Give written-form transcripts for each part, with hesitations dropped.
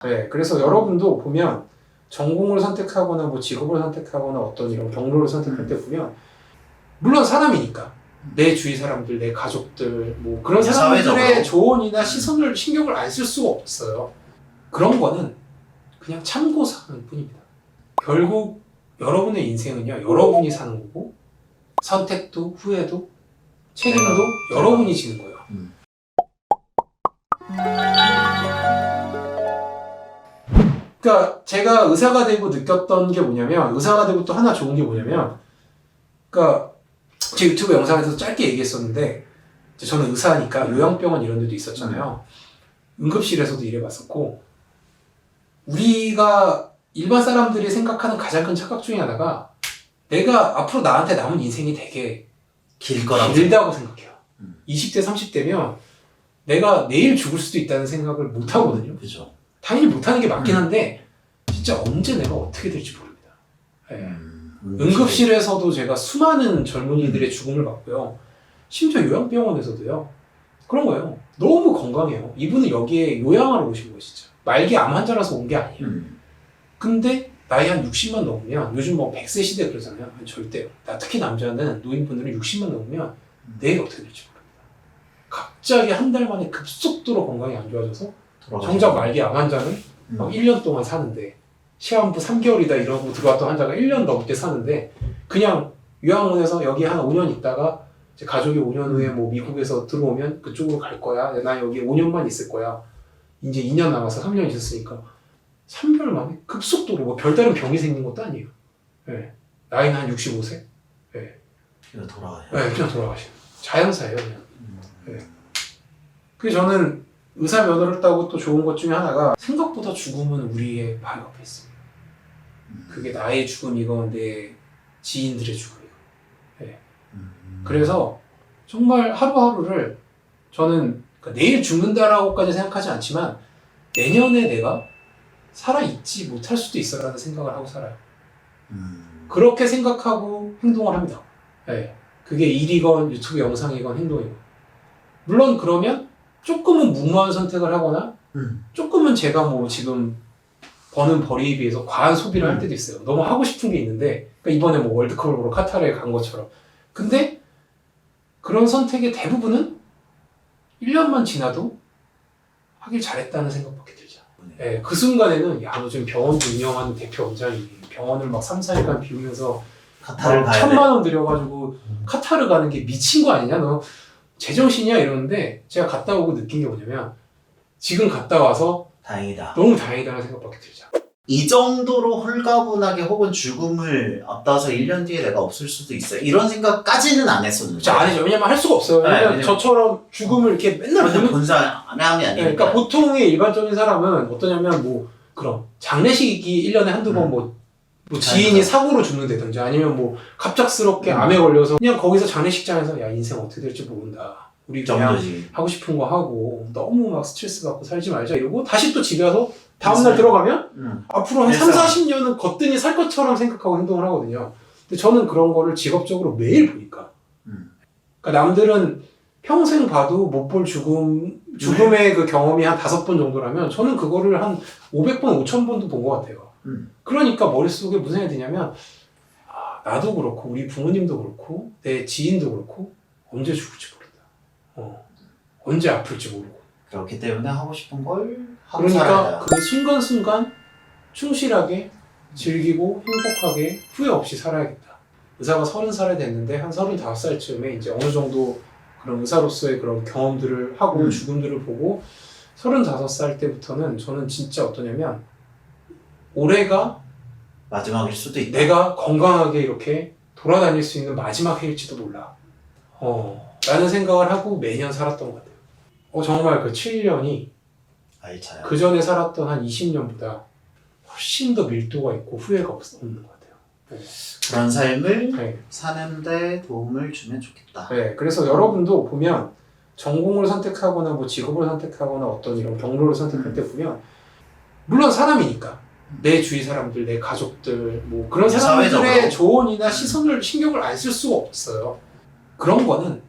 네, 그래서 여러분도 보면 전공을 선택하거나 뭐 직업을 선택하거나 어떤 이런 경로를 선택할 때 보면 물론 사람이니까 내 주위 사람들, 내 가족들 뭐 그런 사람들의 사회적으로. 조언이나 시선을 신경을 안 쓸 수가 없어요. 그런 거는 그냥 참고 사는 뿐입니다. 결국 여러분의 인생은요, 여러분이 사는 거고 선택도 후회도 책임도 여러분이 지는 거예요. 그러니까 제가 의사가 되고 느꼈던 게 뭐냐면, 의사가 되고 또 하나 좋은 게 뭐냐면, 그러니까 제 유튜브 영상에서 짧게 얘기했었는데, 저는 의사니까 요양병원 이런 데도 있었잖아요. 응급실에서도 일해봤었고, 우리가 일반 사람들이 생각하는 가장 큰 착각 중에 하나가 내가 앞으로 나한테 남은 인생이 되게 길다고 생각해요. 20대, 30대면 내가 내일 죽을 수도 있다는 생각을 못 하거든요. 그죠. 당연히 못하는 게 맞긴 한데 진짜 언제 내가 어떻게 될지 모릅니다. 네. 응급실에서도 제가 수많은 젊은이들의 죽음을 봤고요. 심지어 요양병원에서도요. 그런 거예요. 너무 건강해요. 이분은 여기에 요양하러 오신 거예요. 진짜. 말기 암 환자라서 온 게 아니에요. 근데 나이 한 60만 넘으면 요즘 뭐 100세 시대 그러잖아요. 절대요. 특히 남자는 노인분들은 60만 넘으면 내일 어떻게 될지 모릅니다. 갑자기 한 달 만에 급속도로 건강이 안 좋아져서 정작 말기 암 환자는 막 1년 동안 사는데 시한부 3개월이다 이러고 들어왔던 환자가 1년 넘게 사는데 그냥 요양원에서 여기 한 5년 있다가 이제 가족이 5년 후에 뭐 미국에서 들어오면 그쪽으로 갈 거야. 나 여기 5년만 있을 거야. 이제 2년 남아서 3년 있었으니까 3개월 만에 급속도로 뭐 별다른 병이 생긴 것도 아니에요. 네. 나이는 한 65세? 네. 그냥 돌아가요. 네, 그냥 돌아가시는 자연사예요. 그냥. 네. 그래서 저는 의사 면허를 따고 또 좋은 것 중에 하나가 생각보다 죽음은 우리의 바로 앞에 있습니다. 그게 나의 죽음이건 내 지인들의 죽음이건. 네. 그래서 정말 하루하루를 저는 그러니까 내일 죽는다라고까지 생각하지 않지만 내년에 내가 살아있지 못할 수도 있어라는 생각을 하고 살아요. 그렇게 생각하고 행동을 합니다. 네. 그게 일이건 유튜브 영상이건 행동이건. 물론 그러면 조금은 무모한 선택을 하거나 조금은 제가 뭐 지금 버는 벌이에 비해서 과한 소비를 할 때도 있어요. 너무 하고 싶은 게 있는데 그러니까 이번에 뭐 월드컵을 보러 카타르에 간 것처럼. 근데 그런 선택의 대부분은 1년만 지나도 하길 잘했다는 생각밖에 들죠. 네, 그 순간에는 야, 너 지금 병원도 운영하는 대표 원장이 병원을 막 3, 4일간 비우면서 카타르 가야 돼. 1,000만 원 들여가지고 카타르 가는 게 미친 거 아니냐? 너 제정신이야? 이러는데 제가 갔다 오고 느낀 게 뭐냐면 지금 갔다 와서 다행이다. 너무 다행이다라는 생각밖에 들죠. 이 정도로 홀가분하게 혹은 죽음을 앞다서 1년 뒤에 내가 없을 수도 있어요. 이런 생각까지는 안 했었는데. 진짜 아니죠. 왜냐면 할 수가 없어요. 왜냐면 왜냐면 저처럼 죽음을 이렇게 맨날 완전 본 사람이 아니니까. 네, 그러니까 보통의 일반적인 사람은 어떠냐면 뭐 그럼 장례식이 1년에 한두 번 뭐 지인이 사고로 죽는다든지 아니면 뭐 갑작스럽게 암에 걸려서 그냥 거기서 장례식장에서 야 인생 어떻게 될지 모른다. 우리 그냥 정도지. 하고 싶은 거 하고 너무 막 스트레스 받고 살지 말자 이러고 다시 또 집에 와서 다음날 들어가면 앞으로 한 3, 40년은 거뜬히 살 것처럼 생각하고 행동을 하거든요. 근데 저는 그런 거를 직업적으로 매일 보니까. 그러니까 남들은 평생 봐도 못 볼 죽음의 그 경험이 한 5번 정도라면 저는 그거를 한 500번, 5000번도 본 것 같아요. 그러니까 머릿속에 무슨 생각이 드냐면 나도 그렇고 우리 부모님도 그렇고 내 지인도 그렇고 언제 죽을지 모른다. 언제 아플지 모르고. 그렇기 때문에 하고 싶은 걸 하고 그러니까 살아야 그 순간순간 충실하게 즐기고 행복하게 후회 없이 살아야겠다. 의사가 30살에 됐는데 한 35살쯤에 이제 어느 정도 그런 의사로서의 그런 경험들을 하고 죽음들을 보고 35살 때부터는 저는 진짜 어떠냐면 올해가 마지막일 수도 있다. 내가 건강하게 이렇게 돌아다닐 수 있는 마지막 해일지도 몰라. 라는 생각을 하고 매년 살았던 것 같아요. 정말 그 7년이 알차요. 그 전에 살았던 한 20년보다 훨씬 더 밀도가 있고 후회가 없는 것 같아요. 네. 그런 삶을 네. 사는데 도움을 주면 좋겠다. 네, 그래서 여러분도 보면 전공을 선택하거나 뭐 직업을 선택하거나 어떤 이런 경로를 선택할 때 보면 물론 사람이니까 내 주위 사람들, 내 가족들 뭐 그런 사람들의 사회적으로. 조언이나 시선을 신경을 안 쓸 수가 없어요. 그런 거는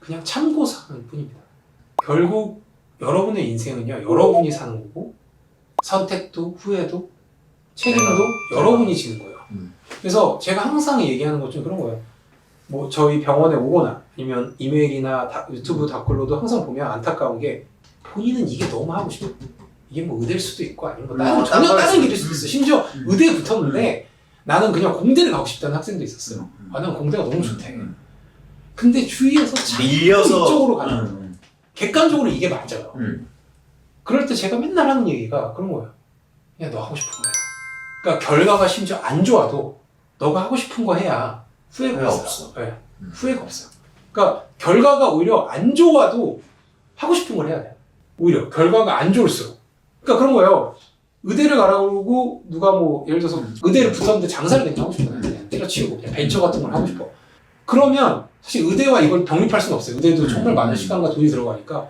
그냥 참고 사는 뿐입니다. 결국 여러분의 인생은요, 여러분이 사는 거고 선택도 후회도 책임도 여러분이 지는 거예요. 그래서 제가 항상 얘기하는 것 중에 그런 거예요. 뭐 저희 병원에 오거나 아니면 이메일이나 유튜브 댓글로도 항상 보면 안타까운 게 본인은 이게 너무 하고 싶어. 이게 뭐 의대일 수도 있고 아니면 뭐 전혀 다른 길일 수도 있어. 심지어 의대에 붙었는데 나는 그냥 공대를 가고 싶다는 학생도 있었어요. 아, 난 공대가 너무 좋대. 근데 주위에서 밀려서 이쪽으로 가는 객관적으로 이게 맞아요. 그럴 때 제가 맨날 하는 얘기가 그런 거예요. 그냥 너 하고 싶은 거야. 그러니까 결과가 심지어 안 좋아도 너가 하고 싶은 거 해야 후회가 없어. 네. 후회가 없어요. 그러니까 결과가 오히려 안 좋아도 하고 싶은 걸 해야 돼요. 오히려 결과가 안 좋을수록. 그러니까 그런 거예요. 의대를 가라고 그러고 누가 뭐 예를 들어서 의대를 붙었는데 장사를 그냥 하고 싶은 거야. 그냥 때려치우고 그냥 벤처 같은 걸 하고 싶어. 그러면 사실 의대와 이걸 독립할 수는 없어요. 의대도 정말 많은 시간과 돈이 들어가니까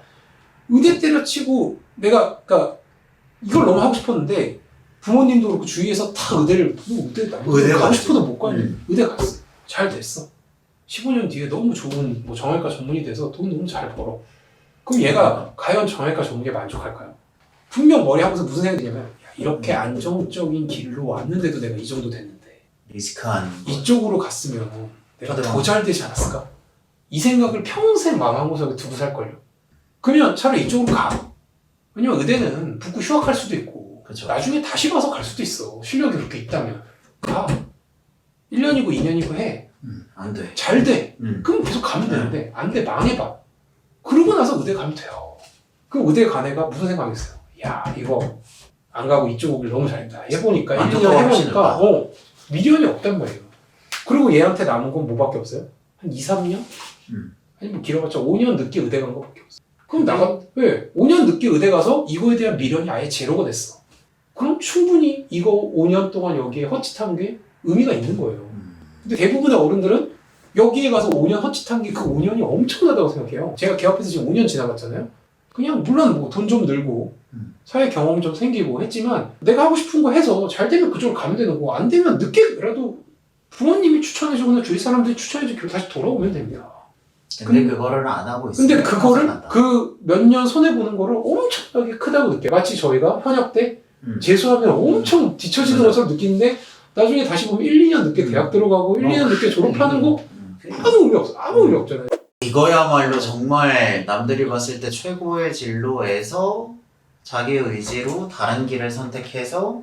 의대 때려치고 내가 그러니까 이걸 너무 하고 싶었는데 부모님도 그렇고 주위에서 다 의대를 의대 가고 싶어도 못 가는데 의대 갔어. 잘 됐어. 15년 뒤에 너무 좋은 뭐 정형외과 전문이 돼서 돈 너무 잘 벌어. 그럼 얘가 과연 정형외과 전문에 만족할까요? 분명 머리 하면서 무슨 생각이 드냐면 야, 이렇게 안정적인 길로 왔는데도 내가 이 정도 됐는데 리스크한 이쪽으로 갔으면 내가 더 잘 되지 않았을까? 이 생각을 평생 마음고석에 두고 살걸요. 그러면 차라리 이쪽으로 가. 왜냐면 의대는 붙고 휴학할 수도 있고 그쵸. 나중에 다시 와서 갈 수도 있어. 실력이 그렇게 있다면 가. 1년이고 2년이고 해. 안 돼. 잘 돼. 그럼 계속 가면 되는데 안 돼. 망해봐. 그러고 나서 의대 가면 돼요. 그럼 의대 간 애가 무슨 생각이겠어요? 야 이거 안 가고 이쪽 오길 너무 잘했다. 해보니까 1, 2년 해보니까 미련이 없단 말이에요. 그리고 얘한테 남은 건 뭐밖에 없어요? 한 2, 3년? 아니 뭐 길어봤자 5년 늦게 의대 간 거밖에 없어. 그럼 나가 왜 5년 늦게 의대 가서 이거에 대한 미련이 아예 제로가 됐어. 그럼 충분히 이거 5년 동안 여기에 헛짓한 게 의미가 있는 거예요. 근데 대부분의 어른들은 여기에 가서 5년 헛짓한 게 그 5년이 엄청나다고 생각해요. 제가 개업해서 지금 5년 지나갔잖아요. 그냥 물론 뭐 돈 좀 늘고 사회 경험 좀 생기고 했지만 내가 하고 싶은 거 해서 잘 되면 그쪽으로 가면 되는 거고 안 되면 늦게라도 부모님이 추천해주거나 주위 사람들이 추천해주고 다시 돌아오면 됩니다. 근데 그거를 안 하고 있어요. 근데 그거를 그 몇 년 손해보는 거를 엄청나게 크다고 느껴요. 마치 저희가 현역 때 재수하면 엄청 뒤처지는 것처럼 느끼는데 나중에 다시 보면 1, 2년 늦게 대학 들어가고 1, 2년 늦게 졸업하는 거 아무 의미 없어. 아무 의미 없잖아요. 이거야말로 정말 남들이 봤을 때 최고의 진로에서 자기 의지로 다른 길을 선택해서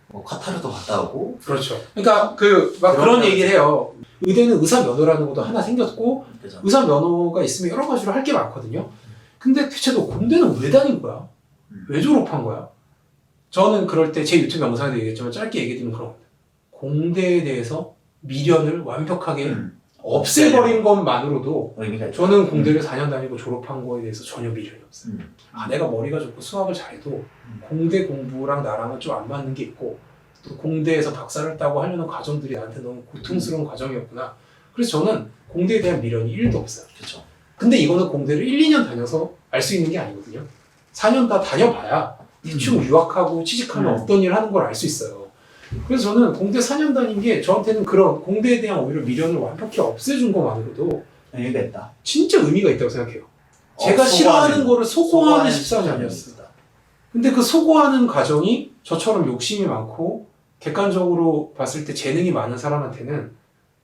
뭐 카타르도 갔다 오고 그렇죠. 그러니까 그 막 그런 얘기를 해요. 의대는 의사 면허라는 것도 하나 생겼고 그죠. 의사 면허가 있으면 여러 가지로 할 게 많거든요. 근데 대체 너 공대는 왜 다닌 거야? 왜 졸업한 거야? 저는 그럴 때 제 유튜브 영상에도 얘기했지만 짧게 얘기드리면 그런 겁니다. 공대에 대해서 미련을 완벽하게 없애버린 것만으로도 의미가 있죠. 저는 공대를 4년 다니고 졸업한 거에 대해서 전혀 미련이 없어요. 아 내가 머리가 좋고 수학을 잘해도 공대 공부랑 나랑은 좀 안 맞는 게 있고 또 공대에서 박사를 따고 하려는 과정들이 나한테 너무 고통스러운 과정이었구나. 그래서 저는 공대에 대한 미련이 1도 없어요. 그렇죠. 근데 이거는 공대를 1, 2년 다녀서 알 수 있는 게 아니거든요. 4년 다 다녀봐야 대충 유학하고 취직하면 어떤 일을 하는 걸 알 수 있어요. 그래서 저는 공대 4년 다닌 게 저한테는 그런 공대에 대한 오히려 미련을 완벽히 없애준 것만으로도 의미가 있다. 진짜 의미가 있다고 생각해요. 제가 싫어하는 거를 소고하는 14년이었어요. 근데 그 소고하는 과정이 저처럼 욕심이 많고 객관적으로 봤을 때 재능이 많은 사람한테는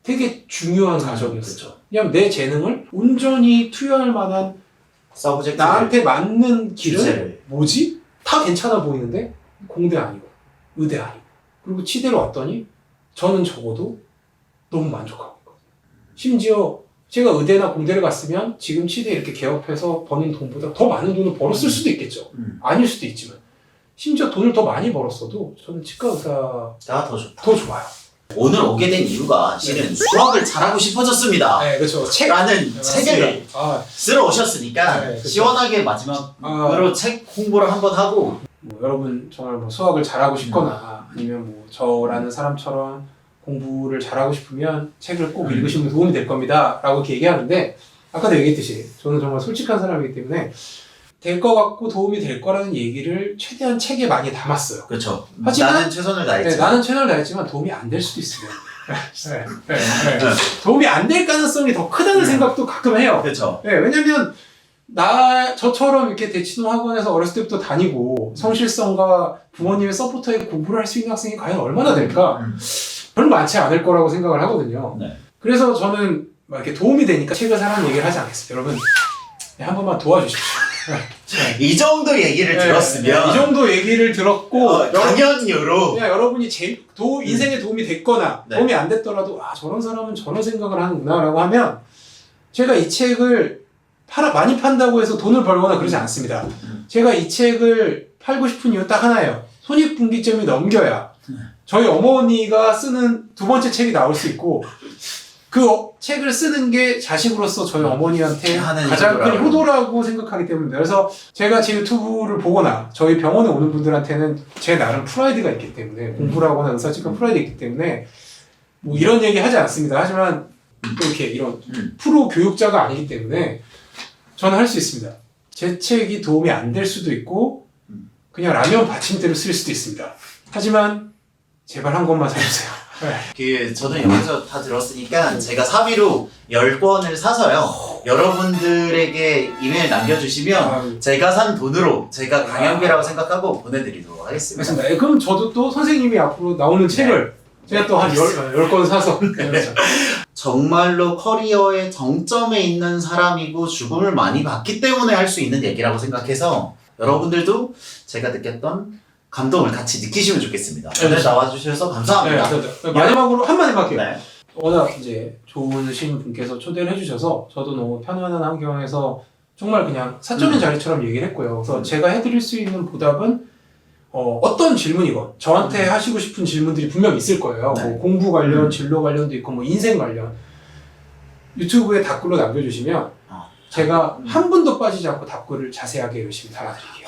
되게 중요한 과정이었어요. 왜냐면 내 재능을 온전히 투여할 만한 서브젝트 나한테 맞는 길은 주제를. 뭐지? 다 괜찮아 보이는데 공대 아니고 의대 아니고 그리고 치대로 왔더니 저는 적어도 너무 만족하고 있거든요. 심지어 제가 의대나 공대를 갔으면 지금 치대 이렇게 개업해서 버는 돈보다 더 많은 돈을 벌었을 수도 있겠죠. 아닐 수도 있지만 심지어 돈을 더 많이 벌었어도 저는 치과 의사가 더 좋다. 더 좋아요. 오늘 오게 된 이유가 실은 수학을 잘하고 싶어졌습니다. 네, 그렇죠. 라는 책을 쓰러 오셨으니까 네, 그렇죠. 시원하게 마지막으로 책 홍보를 한번 하고 뭐 여러분 정말 뭐 수학을 잘하고 싶거나 아니면 뭐 저라는 사람처럼 공부를 잘하고 싶으면 책을 꼭 읽으시면 도움이 될 겁니다 라고 이렇게 얘기하는데 아까도 얘기했듯이 저는 정말 솔직한 사람이기 때문에 될 것 같고 도움이 될 거라는 얘기를 최대한 책에 많이 담았어요. 그렇죠. 하지만 나는 최선을 다했지. 네, 나는 최선을 다했지만 도움이 안 될 수도 있어요. 도움이 안 될 가능성이 더 크다는 생각도 가끔 해요. 그렇죠. 네, 왜냐면 저처럼 이렇게 대치동 학원에서 어렸을 때부터 다니고 성실성과 부모님의 서포터에 공부를 할 수 있는 학생이 과연 얼마나 될까? 별로 많지 않을 거라고 생각을 하거든요. 네. 그래서 저는 막 이렇게 도움이 되니까 책을 사라는 얘기를 하지 않겠습니다. 여러분, 한 번만 도와주십시오. 이 정도 얘기를 들었으면 이 정도 얘기를 들었고 당연유로 그냥 여러분이 인생에 도움이 됐거나 네. 도움이 안 됐더라도 저런 사람은 저런 생각을 하는구나 라고 하면 제가 이 책을 많이 판다고 해서 돈을 벌거나 그러지 않습니다. 제가 이 책을 팔고 싶은 이유 딱 하나예요. 손익분기점이 넘겨야 저희 어머니가 쓰는 두 번째 책이 나올 수 있고 그 책을 쓰는 게 자식으로서 저희 어머니한테 하는 가장 큰 효도라고. 효도라고 생각하기 때문에 그래서 제가 제 유튜브를 보거나 저희 병원에 오는 분들한테는 제 나름 프라이드가 있기 때문에 공부를 하거나 의사직과 프라이드 있기 때문에 뭐 이런 얘기 하지 않습니다. 하지만 또 이렇게 이런 프로 교육자가 아니기 때문에 저는 할 수 있습니다. 제 책이 도움이 안 될 수도 있고 그냥 라면 받침대로 쓸 수도 있습니다. 하지만 제발 한 권만 사주세요. 저도 여기서 다 들었으니까 제가 사비로 10권을 사서요 여러분들에게 이메일 남겨주시면 제가 산 돈으로 제가 강연비라고 생각하고 보내드리도록 하겠습니다. 맞습니다. 그럼 저도 또 선생님이 앞으로 나오는 책을 제가 또 한 10권 사서 정말로 커리어의 정점에 있는 사람이고 죽음을 많이 봤기 때문에 할 수 있는 얘기라고 생각해서 여러분들도 제가 느꼈던 감동을 같이 느끼시면 좋겠습니다. 오늘 나와주셔서 감사합니다. 네, 마지막으로 한마디만 할게요. 네. 워낙 이제 좋으신 분께서 초대를 해주셔서 저도 너무 편안한 환경에서 정말 그냥 사적인 자리처럼 얘기를 했고요. 그래서 제가 해드릴 수 있는 보답은 어떤 질문이건 저한테 하시고 싶은 질문들이 분명히 있을 거예요. 네. 뭐 공부 관련, 진로 관련도 있고 뭐 인생 관련 유튜브에 답글로 남겨주시면 제가 한 분도 빠지지 않고 답글을 자세하게 열심히 달아드릴게요.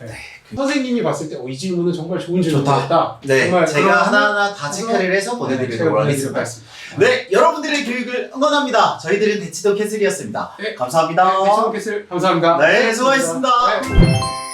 네. 선생님이 봤을 때 이 질문은 정말 좋은 질문이었다. 네, 정말 제가 그런 하나하나 다 체크를 해서 보내드리도록 하겠습니다. 네, 여러분들의 교육을 응원합니다. 저희들은 대치동 캐슬이었습니다. 네. 감사합니다. 네, 감사합니다. 네, 수고하셨습니다. 네.